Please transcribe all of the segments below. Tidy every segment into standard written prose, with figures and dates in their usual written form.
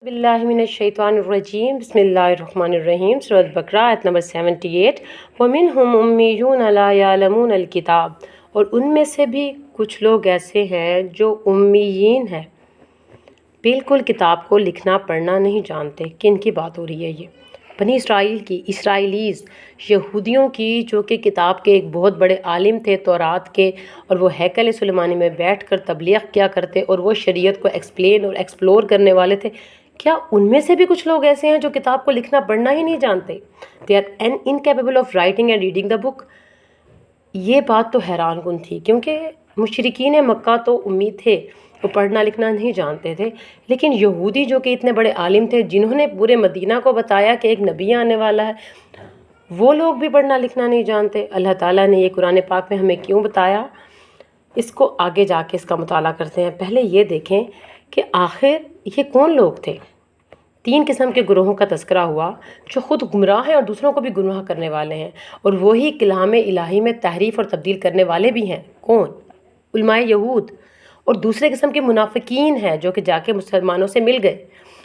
बिस्मिल्लाहिमिनश्शैतानिर्रजीम बिस्मिल्लाहिर्रहमानिर्रहीम सूरह बकरा आयत नंबर 78 वमिनहुम उम्मियून ला यालमूनल किताब, और उनमें से भी कुछ लोग ऐसे हैं जो उम्मीयीन हैं, बिल्कुल किताब को लिखना पढ़ना नहीं जानते। किन की बात हो रही है? ये बनी इसराइल की, इसराइलीज़ यहूदियों की, जो कि किताब के एक बहुत बड़े आलिम थे तौरात के, और वो हैकल सुलेमानी में बैठकर तबलीग किया करते और वो शरीयत को एक्सप्लेन और एक्सप्लोर करने वाले थे। क्या उनमें से भी कुछ लोग ऐसे हैं जो किताब को लिखना पढ़ना ही नहीं जानते? They are incapable of writing and reading the book. ये बात तो हैरान कुन थी, क्योंकि मुशरिकीन मक्का तो उम्मीद थे, वो पढ़ना लिखना नहीं जानते थे। लेकिन यहूदी जो कि इतने बड़े आलिम थे, जिन्होंने पूरे मदीना को बताया कि एक नबी आने वाला है, वो लोग भी पढ़ना लिखना नहीं जानते। अल्लाह ताला ने ये कुरान पाक में हमें क्यों बताया, इसको आगे जाके इसका मुताला करते हैं। पहले ये देखें कि आखिर ये कौन लोग थे। 3 किस्म के गुरोहों का तस्करा हुआ, जो ख़ुद गुमराह हैं और दूसरों को भी गुमराह करने वाले हैं, और वही कलाम इलाही में तहरीफ़ और तब्दील करने वाले भी हैं। कौन? उलमाए यहूद। और दूसरे किस्म के मुनाफिकीन हैं, जो कि जाके मुसलमानों से मिल गए।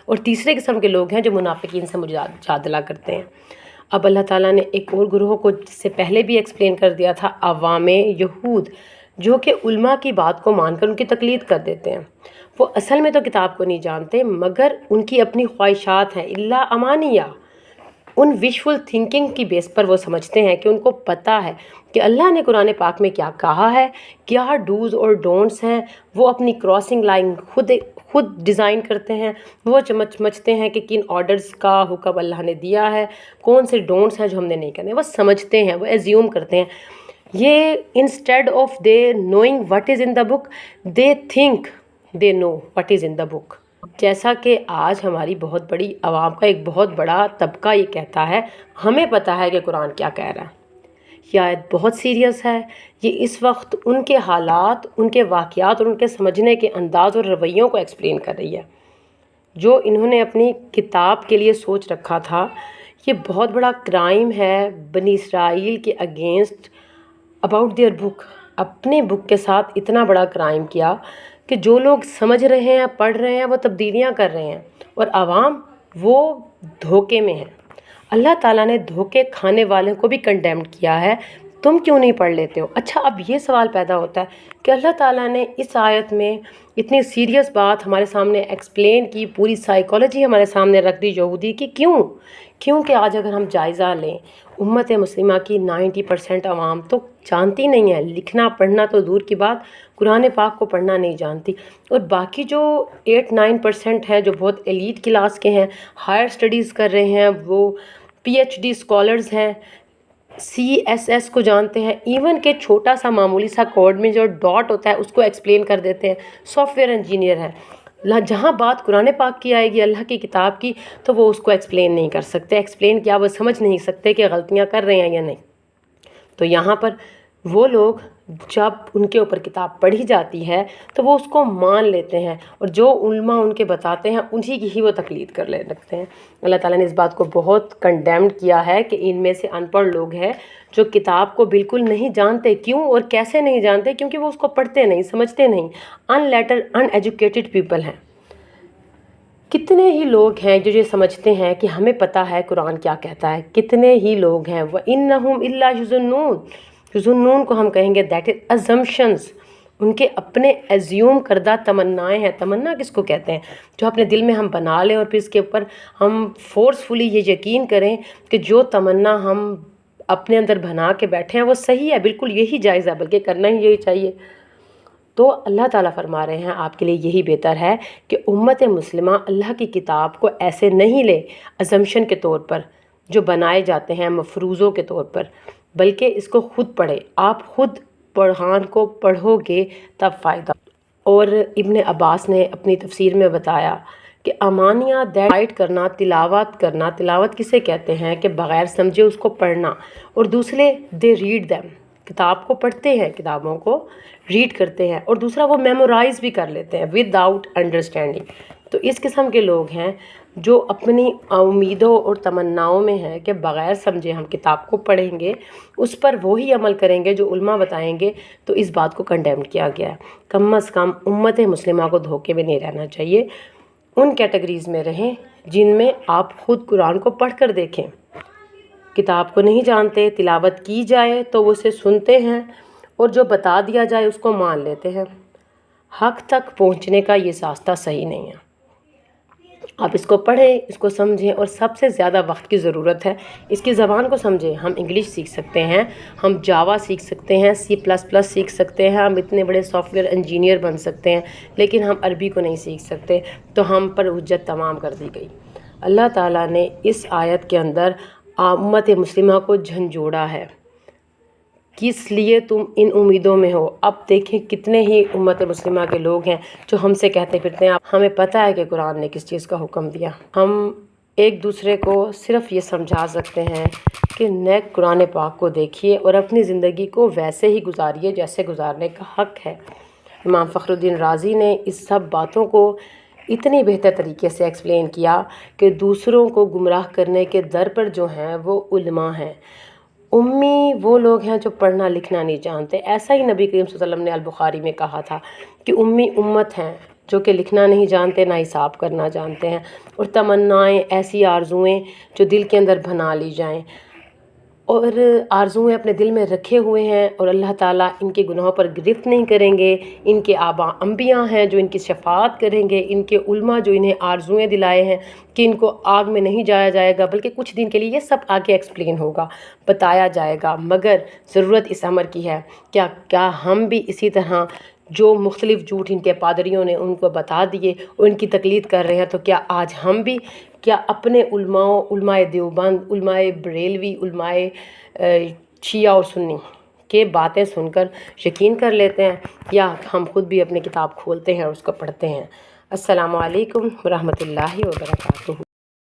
और तीसरे किस्म के लोग हैं जो मुनाफिकीन से मुजादला करते हैं। अब अल्लाह ताला ने एक और गुरोह को, जिससे पहले भी एक्सप्लेन कर दिया था, अवामे यहूद, जो कि उल्मा की बात को मानकर उनकी तकलीद कर देते हैं। वो असल में तो किताब को नहीं जानते, मगर उनकी अपनी ख्वाहिशात हैं, इल्ला अमानिया। उन विशफुल थिंकिंग की बेस पर वो समझते हैं कि उनको पता है कि अल्लाह ने कुरान पाक में क्या कहा है, क्या डूज़ और डोंट्स हैं। वो अपनी क्रॉसिंग लाइन खुद डिज़ाइन करते हैं। वो समझते हैं कि किन ऑर्डर्स का हुक्म अल्लाह ने दिया है, कौन से डोंट्स हैं जो हमने नहीं करने। वो समझते हैं, वो एज्यूम करते हैं। ये instead of they knowing what is in the book, they think they know what is in the book. जैसा कि आज हमारी बहुत बड़ी आवाम का एक बहुत बड़ा तबका ये कहता है, हमें पता है कि कुरान क्या कह रहा है। यह आयत बहुत सीरियस है। ये इस वक्त उनके हालात, उनके वाक़यात और उनके समझने के अंदाज़ और रवैयों को एक्सप्लेन कर रही है, जो इन्होंने अपनी किताब के लिए सोच रखा था। ये बहुत बड़ा क्राइम है बनी इसराइल के अगेंस्ट अबाउट देयर बुक। अपने बुक के साथ इतना बड़ा क्राइम किया कि जो लोग समझ रहे हैं, पढ़ रहे हैं, वो तब्दीलियाँ कर रहे हैं, और आवाम वो धोखे में है। अल्लाह ताला ने धोखे खाने वाले को भी कंडेम्ड किया है। तुम क्यों नहीं पढ़ लेते हो? अच्छा, अब ये सवाल पैदा होता है कि अल्लाह ताला ने इस आयत में इतनी सीरियस बात हमारे सामने एक्सप्लेन की, पूरी साइकोलॉजी हमारे सामने रख दी यहूदी की। क्योंकि आज अगर हम जायज़ा लें, उम्मत मुस्लिमा की 90% आवाम तो जानती नहीं है, लिखना पढ़ना तो दूर की बात, कुरान पाक को पढ़ना नहीं जानती। और बाकी जो 8-9% है, जो बहुत एलीट क्लास के हैं, हायर स्टडीज़ कर रहे हैं, वो PhD स्कॉलर्स हैं, CSS को जानते हैं, इवन के छोटा सा मामूली सा कोड में जो डॉट होता है उसको एक्सप्लेन कर देते हैं, सॉफ्टवेयर इंजीनियर हैं। जहाँ बात कुरान पाक की आएगी, अल्लाह की किताब की, तो वो उसको एक्सप्लेन नहीं कर सकते। एक्सप्लेन क्या, वो समझ नहीं सकते कि गलतियाँ कर रहे हैं या नहीं। तो यहाँ पर वो लोग, जब उनके ऊपर किताब पढ़ी जाती है तो वो उसको मान लेते हैं, और जो उल्मा उनके बताते हैं उन्हीं की ही वो तकलीद कर ले लगते हैं। अल्लाह ताला ने इस बात को बहुत कंडेम्ड किया है कि इनमें से अनपढ़ लोग हैं जो किताब को बिल्कुल नहीं जानते। क्यों और कैसे नहीं जानते? क्योंकि वो उसको पढ़ते नहीं, समझते नहीं। अनलेटर्ड, अनएजुकेटेड पीपल हैं। कितने ही लोग हैं जो ये समझते हैं कि हमें पता है कुरान क्या कहता है। कितने ही लोग हैं। व इन्नहुम इल्ला युज़न्नून, युज़न्नून को हम कहेंगे दैट इज़ अजम्पशंस। उनके अपने एज्यूम करदा तमन्नाएं हैं। तमन्ना किसको कहते हैं? जो अपने दिल में हम बना लें और फिर इसके ऊपर हम फोर्सफुली ये यकीन करें कि जो तमन्ना हम अपने अंदर बना के बैठे हैं वो सही है, बिल्कुल यही जायज़ है, बल्कि करना ही यही चाहिए। तो अल्लाह ताला फरमा रहे हैं, आपके लिए यही बेहतर है कि उम्मत मुस्लिमा अल्लाह की किताब को ऐसे नहीं ले अजम्पशन के तौर पर, जो बनाए जाते हैं मफरूज़ों के तौर पर, बल्कि इसको ख़ुद पढ़े। आप ख़ुद कुरान को पढ़ोगे तब फ़ायदा। और इब्न अब्बास ने अपनी तफसीर में बताया कि अमानिया दैट करना, तिलावत किसे कहते हैं कि बग़ैर समझे उसको पढ़ना। और दूसरे दे रीड दैम, किताब को पढ़ते हैं, किताबों को रीड करते हैं, और दूसरा वो मेमोराइज़ भी कर लेते हैं विदाउट अंडरस्टैंडिंग। तो इस किस्म के लोग हैं जो अपनी उम्मीदों और तमन्नाओं में है कि बग़ैर समझे हम किताब को पढ़ेंगे, उस पर वही अमल करेंगे जो उल्मा बताएंगे। तो इस बात को कंडेम किया गया है। कम अज़ कम उम्मत मुस्लिमा को धोखे में नहीं रहना चाहिए। उन कैटेगरीज़ में रहें जिनमें आप ख़ुद कुरान को पढ़ कर देखें। किताब को नहीं जानते, तिलावत की जाए तो उसे सुनते हैं और जो बता दिया जाए उसको मान लेते हैं। हक़ तक पहुँचने का ये रास्ता सही नहीं है। आप इसको पढ़ें, इसको समझें और सबसे ज़्यादा वक्त की ज़रूरत है इसकी ज़बान को समझें। हम इंग्लिश सीख सकते हैं, हम जावा सीख सकते हैं, C++ सीख सकते हैं, हम इतने बड़े सॉफ्टवेयर इंजीनियर बन सकते हैं, लेकिन हम अरबी को नहीं सीख सकते, तो हम पर हुज्जत तमाम कर दी गई। अल्लाह ताला ने इस आयत के अंदर उम्मत मुस्लिमा को झंझोड़ा है, किस लिए तुम इन उम्मीदों में हो। अब देखें कितने ही उम्मत मुस्लिमा के लोग हैं जो हमसे कहते फिरते हैं हमें पता है कि कुरान ने किस चीज़ का हुक्म दिया। हम एक दूसरे को सिर्फ़ ये समझा सकते हैं कि नेक कुरान पाक को देखिए और अपनी ज़िंदगी को वैसे ही गुजारिए जैसे गुजारने का हक़ है। इमाम फ़खरुद्दीन राज़ी ने इस सब बातों को इतनी बेहतर तरीके से एक्सप्लेन किया कि दूसरों को गुमराह करने के दर पर जो हैं वो उलमा हैं। उम्मी वो लोग हैं जो पढ़ना लिखना नहीं जानते। ऐसा ही नबी करीम सल्लल्लाहु अलैहि वसल्लम ने अल-बुखारी में कहा था कि उम्मी उम्मत हैं जो कि लिखना नहीं जानते, ना हिसाब करना जानते हैं, और तमन्नाएँ ऐसी आरज़ुएँ जो दिल के अंदर बना ली जाएँ और आरज़ुएँ अपने दिल में रखे हुए हैं और अल्लाह ताला इनके गुनाहों पर गिरफ़्त नहीं करेंगे। इनके आबा अंबिया हैं जो इनकी शफ़ाअत करेंगे, इनके उलमा जो इन्हें आरज़ुएँ दिलाए हैं कि इनको आग में नहीं जाया जाएगा बल्कि कुछ दिन के लिए। ये सब आगे एक्सप्लेन होगा, बताया जाएगा, मगर ज़रूरत इस अमर की है। क्या हम भी इसी तरह जो मुख्तलिफ़ झूठ इनके पादरियों ने उनको बता दिए और इनकी तकलीद कर रहे हैं, तो क्या आज हम भी क्या अपने उलमाए देवबंद, उलमाए बरेलवी, उलमाए शिया और सुन्नी के बातें सुनकर यकीन कर लेते हैं, या हम खुद भी अपनी किताब खोलते हैं और उसको पढ़ते हैं। अस्सलामु अलैकुम व रहमतुल्लाहि व बरकातुहू।